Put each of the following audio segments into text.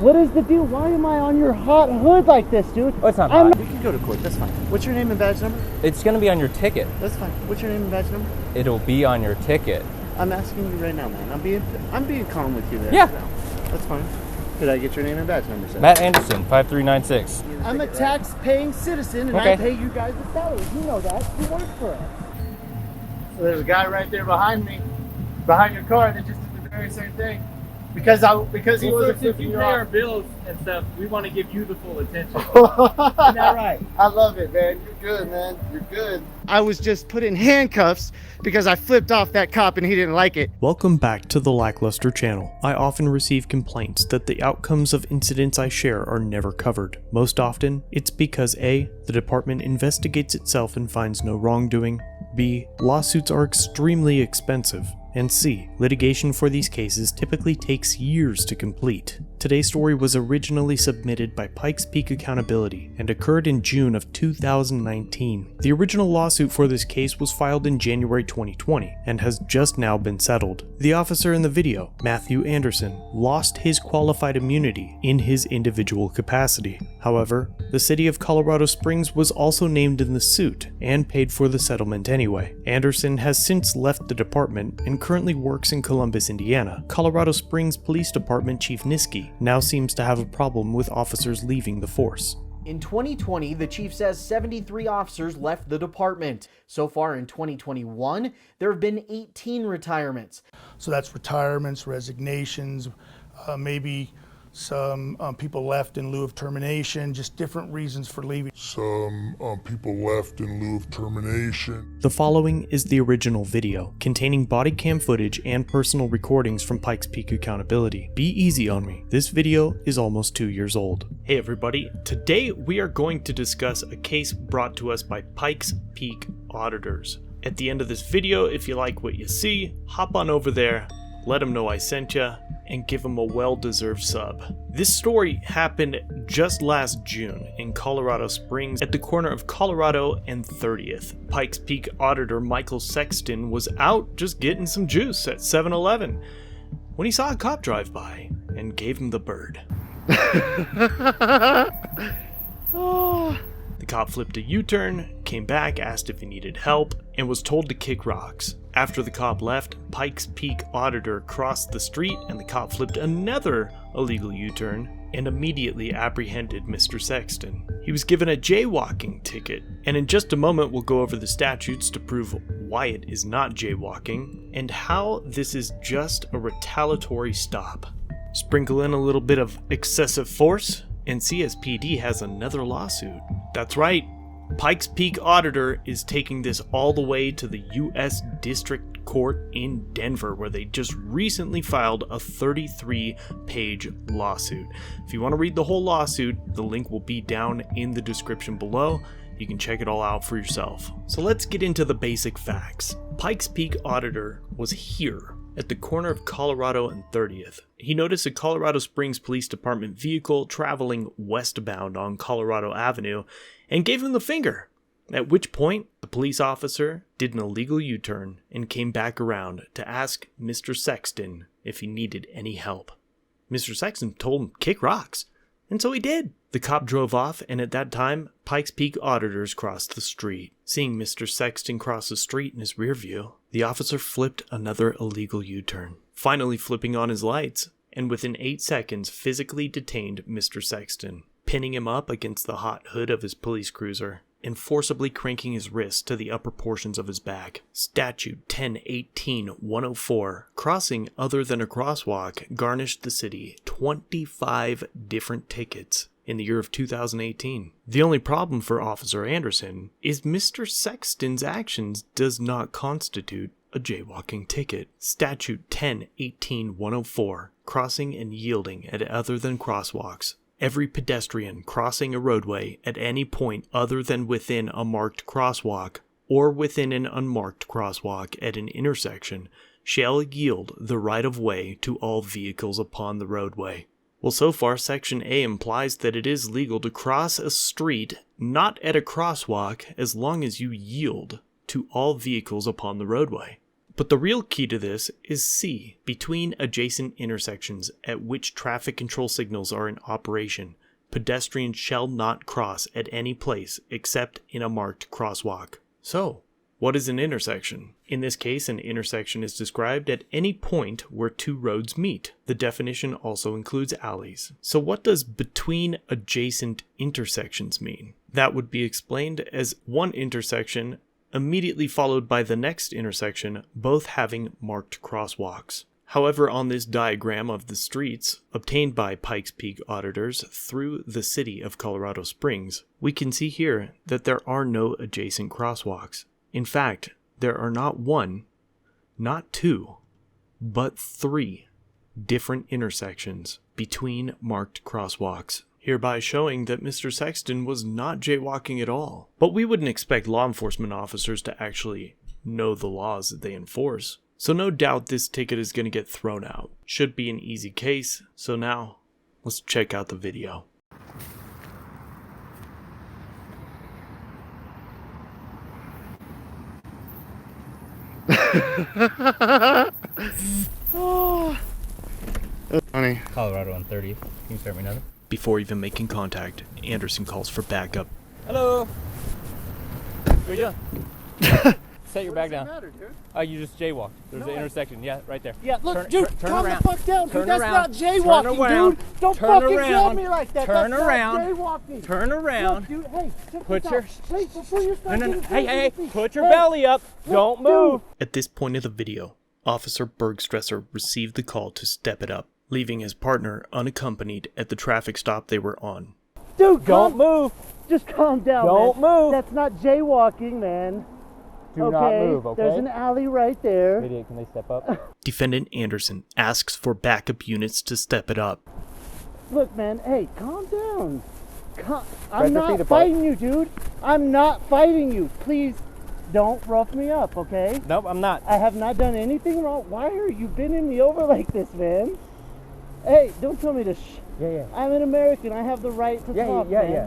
What is the deal? Why am I on your hot hood like this, dude? Oh, it's not hot. We can go to court, that's fine. What's your name and badge number? It's gonna be on your ticket. That's fine. What's your name and badge number? It'll be on your ticket. I'm asking you right now, man. I'm being calm with you there. Yeah. That's fine. Could I get your name and badge number, sir? Matt Anderson, 5396. I'm a tax-paying citizen, and Okay. I pay you guys a salary. You know that. You work for us. So there's a guy right there behind me, behind your car, that just did the very same thing. Because he wasn't flipping you off. Bills and stuff, we want to give you the full attention. Isn't that right? I love it, man. You're good, man. You're good. I was just put in handcuffs because I flipped off that cop and he didn't like it. Welcome back to the Lackluster channel. I often receive complaints that the outcomes of incidents I share are never covered. Most often, it's because A, the department investigates itself and finds no wrongdoing, B, lawsuits are extremely expensive, and C, litigation for these cases typically takes years to complete. Today's story was originally submitted by Pikes Peak Accountability and occurred in June of 2019. The original lawsuit for this case was filed in January 2020 and has just now been settled. The officer in the video, Matthew Anderson, lost his qualified immunity in his individual capacity. However, the city of Colorado Springs was also named in the suit and paid for the settlement anyway. Anderson has since left the department and currently works in Columbus, Indiana. Colorado Springs Police Department Chief Niski now seems to have a problem with officers leaving the force. In 2020, the chief says 73 officers left the department. So far in 2021, there have been 18 retirements. So that's retirements, resignations, maybe some people left in lieu of termination, just different reasons for leaving. Some people left in lieu of termination. The following is the original video, containing body cam footage and personal recordings from Pikes Peak Accountability. Be easy on me, this video is almost 2 years old. Hey everybody, today we are going to discuss a case brought to us by Pikes Peak Auditors. At the end of this video, if you like what you see, hop on over there, let them know I sent ya, and give them a well-deserved sub. This story happened just last June in Colorado Springs at the corner of Colorado and 30th. Pikes Peak Auditor Michael Sexton was out just getting some juice at 7-Eleven when he saw a cop drive by and gave him the bird. The cop flipped a U-turn, came back, asked if he needed help, and was told to kick rocks. After the cop left, Pikes Peak Auditor crossed the street and the cop flipped another illegal U-turn and immediately apprehended Mr. Sexton. He was given a jaywalking ticket, and in just a moment we'll go over the statutes to prove why it is not jaywalking and how this is just a retaliatory stop. Sprinkle in a little bit of excessive force, and CSPD has another lawsuit. That's right, Pikes Peak Auditor is taking this all the way to the U.S. District Court in Denver, where they just recently filed a 33-page lawsuit. If you want to read the whole lawsuit, the link will be down in the description below. You can check it all out for yourself. So let's get into the basic facts. Pikes Peak Auditor was here at the corner of Colorado and 30th. He noticed a Colorado Springs Police Department vehicle traveling westbound on Colorado Avenue and gave him the finger, at which point the police officer did an illegal U-turn and came back around to ask Mr. Sexton if he needed any help. Mr. Sexton told him kick rocks, and so he did. The cop drove off, and at that time, Pikes Peak Auditors crossed the street. Seeing Mr. Sexton cross the street in his rear view, the officer flipped another illegal U-turn, finally flipping on his lights, and within 8 seconds physically detained Mr. Sexton, pinning him up against the hot hood of his police cruiser and forcibly cranking his wrists to the upper portions of his back. Statute 10-18-104, crossing other than a crosswalk, garnished the city 25 different tickets in the year of 2018. The only problem for Officer Anderson is Mr. Sexton's actions does not constitute a jaywalking ticket. Statute 10-18-104, crossing and yielding at other than crosswalks. Every pedestrian crossing a roadway at any point other than within a marked crosswalk or within an unmarked crosswalk at an intersection shall yield the right of way to all vehicles upon the roadway. Well, so far, Section A implies that it is legal to cross a street not at a crosswalk as long as you yield to all vehicles upon the roadway. But the real key to this is C, between adjacent intersections at which traffic control signals are in operation. Pedestrians shall not cross at any place except in a marked crosswalk. So, what is an intersection? In this case, an intersection is described at any point where two roads meet. The definition also includes alleys. So what does between adjacent intersections mean? That would be explained as one intersection immediately followed by the next intersection, both having marked crosswalks. However, on this diagram of the streets obtained by Pikes Peak auditors through the city of Colorado Springs, we can see here that there are no adjacent crosswalks. In fact, there are not one, not two, but 3 different intersections between marked crosswalks, hereby showing that Mr. Sexton was not jaywalking at all. But we wouldn't expect law enforcement officers to actually know the laws that they enforce. So no doubt this ticket is going to get thrown out. Should be an easy case. So now, let's check out the video. Oh, that's funny. Colorado on 30th. Can you start me another? Before even making contact, Anderson calls for backup. Hello. What are you doing? Set your bag down. Matter, dude? You just jaywalked. There's an intersection. Yeah, right there. Yeah, look, Turn- dude, turn calm around. the fuck down, Turn dude. That's around. not jaywalking, Turn around. dude. Don't Turn fucking around. grab me like that. Turn That's around. not jaywalking. Turn around. Look, dude, hey, check Put this your- out. Wait, before you start No. getting Hey, crazy. put your Hey, belly up. look, Don't move. At this point of the video, Officer Bergstresser received the call to step it up, leaving his partner unaccompanied at the traffic stop they were on. Dude, Don't move. Just calm down, Don't man. move. That's not jaywalking, man. Do not move, okay? There's an alley right there. Idiot, can they step up? Defendant Anderson asks for backup units to step it up. Look, man, hey, calm down. Spread I'm your feet not apart. fighting you, dude. I'm not fighting you. Please don't rough me up, okay? Nope, I'm not. I have not done anything wrong. Why are you bending me over like this, man? Hey, don't tell me to Yeah. I'm an American. I have the right to talk, man. Yeah.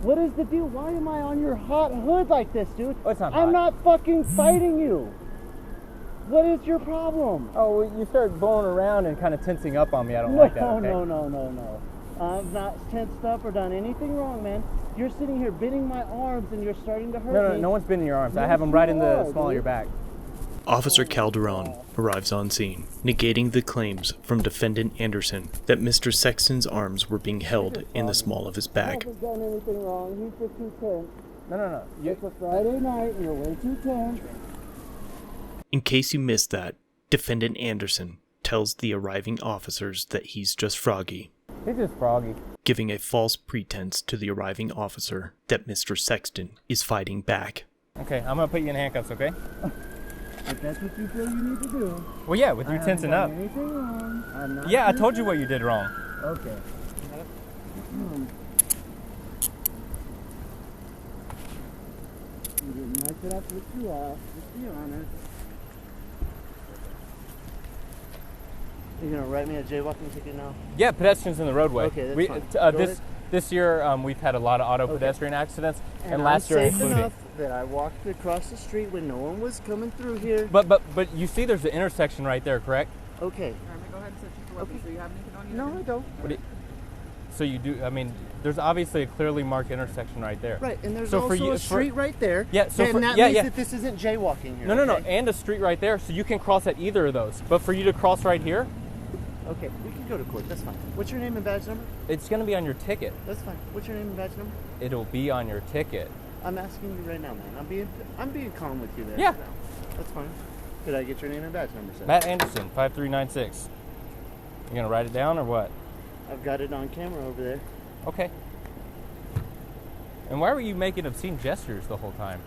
What is the deal? Why am I on your hot hood like this, dude? Oh, it's not I'm hot. not fucking fighting you. What is your problem? Oh, well, you started blowing around and kind of tensing up on me. I don't No, like that, okay? no. I've not tensed up or done anything wrong, man. You're sitting here bending my arms and you're starting to hurt me. No one's been in your arms. I Yes, have them right you in the are, small of your dude. back. Officer Calderon arrives on scene, negating the claims from Defendant Anderson that Mr. Sexton's arms were being held in the small of his I back. haven't done anything wrong. He's just too tense. No. It's a Friday night and you're way too tense. In case you missed that, Defendant Anderson tells the arriving officers that he's just froggy, He's just froggy. giving a false pretense to the arriving officer that Mr. Sexton is fighting back. Okay, I'm going to put you in handcuffs, okay? If that's what you feel you need to do. Well, yeah, with you tensing up. Anything wrong. I'm not Yeah, I told you what you did wrong. Okay. You didn't mess it up with you off, just be honest. You're gonna write me a jaywalking ticket now? Yeah, pedestrians in the roadway. Okay, that's fine. Go ahead. This year, we've had a lot of auto pedestrian accidents, and last I'm year safe included. enough that I walked across the street when no one was coming through here. But you see there's an intersection right there, correct? Okay. Go ahead and search your weapons. Do you have anything on you? No, I don't. So you do, I mean, there's obviously a clearly marked intersection right there. Right, and there's So for also you- a street right there. Yeah, so and for- that yeah, means yeah. that this isn't jaywalking here. No, okay? and a street right there, so you can cross at either of those. But for you to cross right here, Okay, we can go to court. That's fine. What's your name and badge number? it's going to be on your ticket. That's fine. What's your name and badge number? It'll be on your ticket. I'm asking you right now, man. I'm being calm with you there. Yeah. That's fine. Could I get your name and badge number, sir? Matt Anderson, 5396. You going to write it down or what? I've got it on camera over there. Okay. And why were you making obscene gestures the whole time?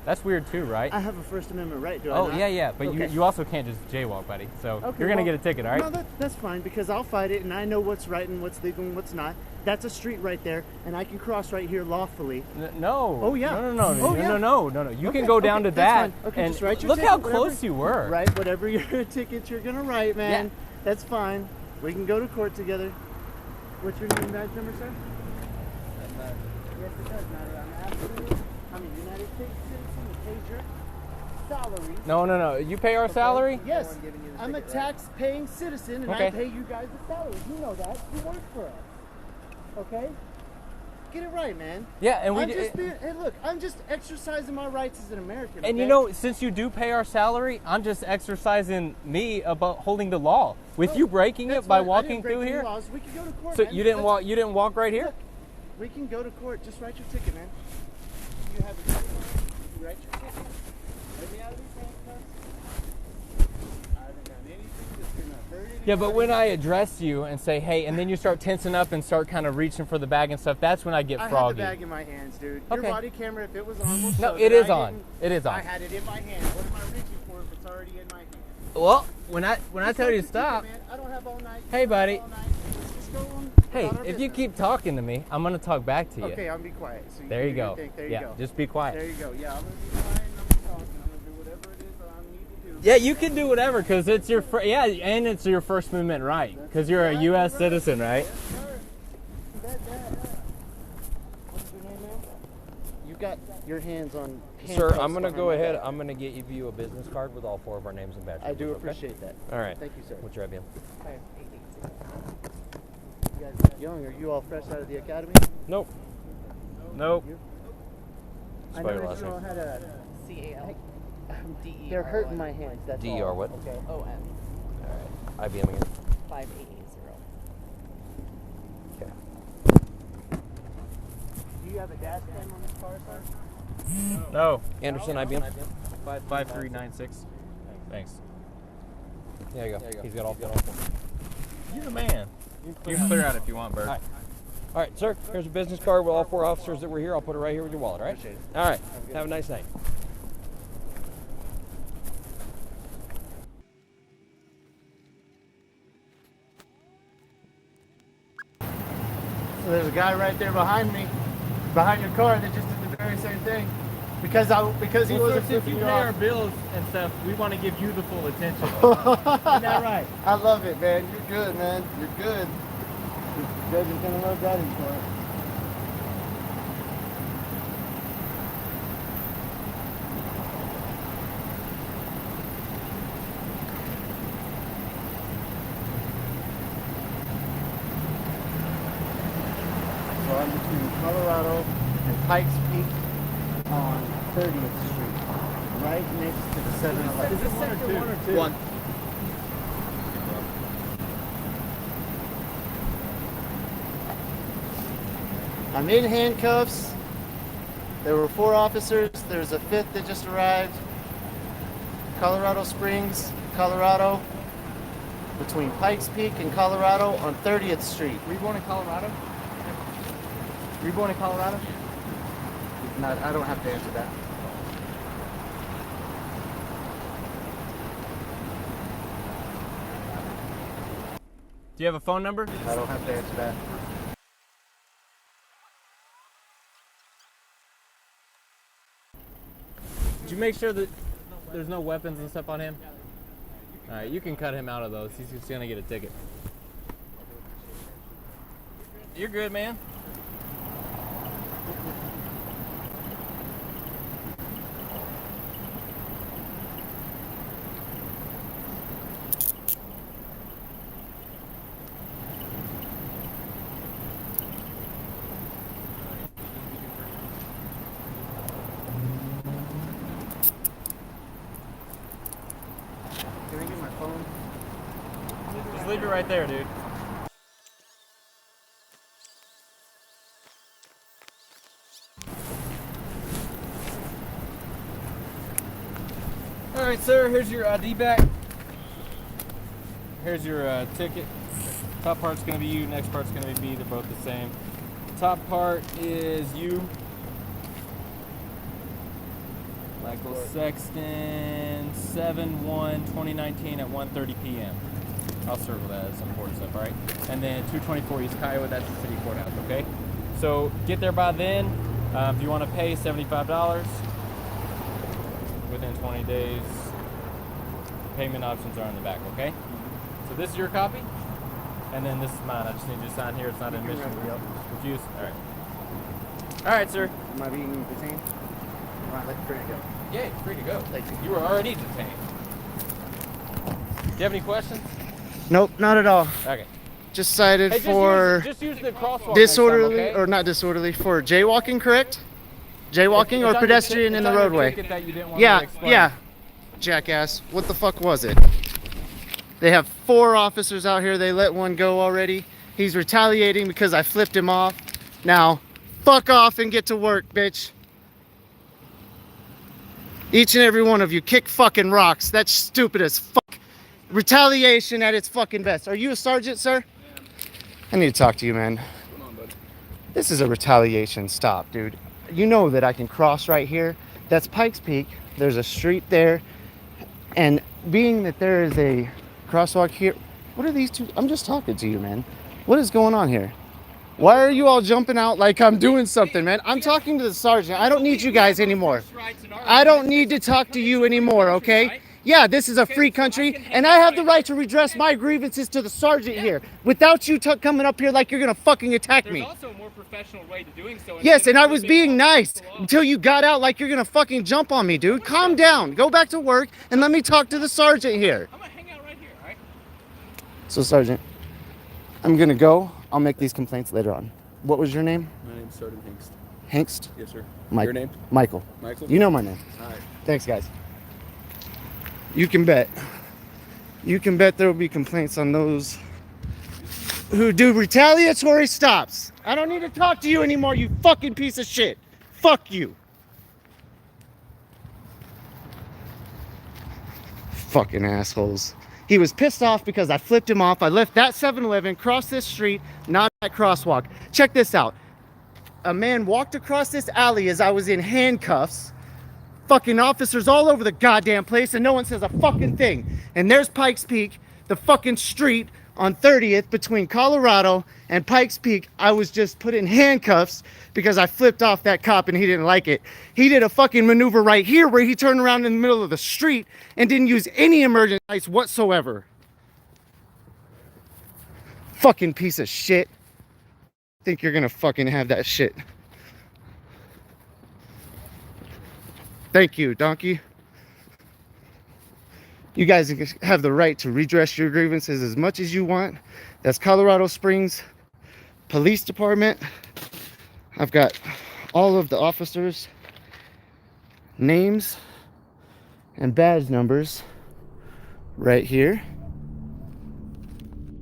That's weird too, right? I have a First Amendment right, do I Oh, not? yeah, but Okay. you also can't just jaywalk, buddy. So Okay, you're going to well, get a ticket, all right? No, that's fine because I'll fight it and I know what's right and what's legal and what's not. That's a street right there and I can cross right here lawfully. No. Oh, yeah. No. Oh, yeah. No. You Okay, can go down okay, to that's that. fine. Okay, and just write your look ticket, how whatever- close you were. Write whatever your ticket you're going to write, man. Yeah. That's fine. We can go to court together. What's your name and badge number, sir? Yes, it does matter. I'm asking you. I'm a United States citizen, a pager. salary. No. You pay our salary? Yes, I'm a tax-paying citizen, and Okay. I pay you guys a salary. You know that. You work for us. Okay? Get it right, man. Yeah, and Hey, look, I'm just exercising my rights as an American. and you okay? know, since you do pay our salary, I'm just exercising me about holding the law. With you breaking That's it by fine. I walking didn't break through any here. laws. We can go to court. So man. you didn't walk. You didn't walk right here. Look, we can go to court. Just write your ticket, man. You have a ticket. You write your ticket. Let me out of these handcuffs. I haven't done anything that's gonna hurt anybody. Yeah, but when I address you and say, "Hey," and then you start tensing up and start kind of reaching for the bag and stuff, that's when I get I had froggy. the bag in my hands, dude. Okay. Your body camera, if it was on, will No, show it that is I on. didn't- It is on. I had it in my hand. What am I reaching for if it's already in my hand? Well, when I Just tell write you to your stop, ticket, man. I don't have all night. Hey, You don't have buddy. all night. Let's just go on hey, about our if you business. keep talking to me, I'm gonna talk back to you. Okay, I'm gonna be quiet. So There do you your go. thing. There Yeah, you go. just be quiet. There you go. Yeah, I'm gonna be quiet and I'm gonna talk and I'm gonna do whatever it is that I need to do. Yeah, you can do whatever because it's your and it's your First Amendment right because you're a U.S. citizen, right? Yes, sir. That. What's your name, man? You got your hands on. Sir, I'm going to handcuffs go behind my ahead. back. I'm going to get you a business card with all 4 of our names and badges. I do okay? appreciate that. All right. Thank you, sir. What's your IBM? You guys young? Are you all fresh out of the academy? Nope. Nope. I Spell your noticed last you all name. had a. C-A-L-D-E-R. They're hurting my hands. That's DER all. what? Okay. O-N. All right. IBM again. 5880. Okay. Do you have a dash cam on this car, sir? No. Anderson, IBM. 5396. Thanks. There you go. He's got all 4. You're the man. You can clear out if you want, Bert. All right, sir. Here's a business card with all 4 officers that were here. I'll put it right here with your wallet, all right? Appreciate it. All right. Have a nice night. So there's a guy right there behind me, behind your car, that just did the very same thing. Because he wasn't flipping you off. bills and stuff, we want to give you the full attention. Isn't that right? I love it, man. You're good, man. You're good. You guys are gonna love that insurance. So I'm between Colorado and Pikes Peak on 30th Street, right next to the 7-Eleven. Is this sector 1 or 2? 1. I'm in handcuffs. There were 4 officers. There's a 5th that just arrived. Colorado Springs, Colorado. Between Pikes Peak and Colorado on 30th Street. Were you born in Colorado? Were you born in Colorado? Not, I don't have to answer that. Do you have a phone number? I don't have to answer that. Did you make sure that there's no weapons and stuff on him? All right, you can cut him out of those. He's just gonna get a ticket. You're good, man. Can I get my phone? Just leave it right there, dude. All right, sir, here's your ID back. Here's your ticket. Top part's gonna be you, next part's gonna be me. They're both the same. Top part is you. Michael Sexton, 7/1/2019 at 1:30 p.m. I'll circle that as some important stuff, all right? And then 224 East Kiowa, that's the city courthouse, okay? So get there by then. If you want to pay $75 within 20 days, payment options are in the back, okay? So this is your copy, and then this is mine. I just need you to sign here. It's not an admission. Refuse. All right. All right, sir. Am I being detained? All right, let's go. Yeah, you're free to go. Thank you. You were already detained. Do you have any questions? Nope, not at all. Okay. Just cited Hey, for just use the crosswalk disorderly, next time, okay? or not disorderly, for jaywalking, correct? Jaywalking It's or on your pedestrian in the it's on your roadway? ticket that you didn't want me to Yeah, explain. yeah. Jackass. What the fuck was it? They have 4 officers out here. They let one go already. He's retaliating because I flipped him off. Now, fuck off and get to work, bitch. Each and every one of you kick fucking rocks. That's stupid as fuck. Retaliation at its fucking best. Are you a sergeant, sir? I need to talk to you, man. Come on, bud. This is a retaliation stop, dude. You know that I can cross right here. That's Pikes Peak. There's a street there. And being that there is a crosswalk here, what are these two? I'm just talking to you, man. What is going on here? Why are you all jumping out like I'm doing something, man? I'm talking to the sergeant. I don't need you guys anymore. I don't need to talk to you anymore, okay? Yeah, this is a free country, and I have the right to redress my grievances to the sergeant here without you coming up here like you're gonna fucking attack me. There's also a more professional way to doing so. Yes, and I was being nice until you got out like you're gonna fucking jump on me, dude. Calm down. Go back to work and let me talk to the sergeant here. I'm gonna hang out right here, all right? So, Sergeant, I'm gonna go. I'll make these complaints later on. What was your name? My name's Sergeant Hengst. Hengst? Yes, sir. Mike. Your name? Michael. Michael? You know my name. All right. Thanks, guys. You can bet. You can bet there will be complaints on those who do retaliatory stops. I don't need to talk to you anymore, you fucking piece of shit. Fuck you. Fucking assholes. He was pissed off because I flipped him off. I left that 7-Eleven, crossed this street, not that crosswalk. Check this out. A man walked across this alley as I was in handcuffs. Fucking officers all over the goddamn place, and no one says a fucking thing. And there's Pikes Peak, the fucking street on 30th between Colorado and Pikes Peak. I was just put in handcuffs because I flipped off that cop and he didn't like it. He did a fucking maneuver right here where he turned around in the middle of the street and didn't use any emergency lights whatsoever. Fucking piece of shit. Think you're gonna fucking have that shit. Thank you, donkey. You guys have the right to redress your grievances as much as you want. That's Colorado Springs Police Department. I've got all of the officers' names and badge numbers right here.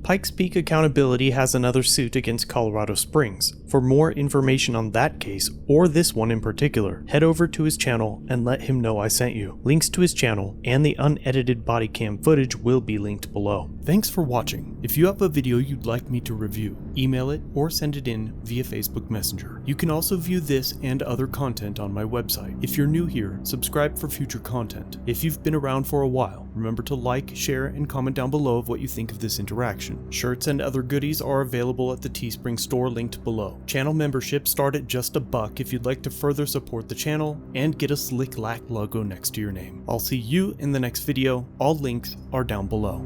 Pikes Peak Accountability has another suit against Colorado Springs. For more information on that case, or this one in particular, head over to his channel and let him know I sent you. Links to his channel and the unedited body cam footage will be linked below. Thanks for watching. If you have a video you'd like me to review, email it or send it in via Facebook Messenger. You can also view this and other content on my website. If you're new here, subscribe for future content. If you've been around for a while, remember to like, share, and comment down below of what you think of this interaction. Shirts and other goodies are available at the Teespring store linked below. Channel memberships start at just $1 if you'd like to further support the channel and get a slick lack logo next to your name. I'll see you in the next video. All links are down below.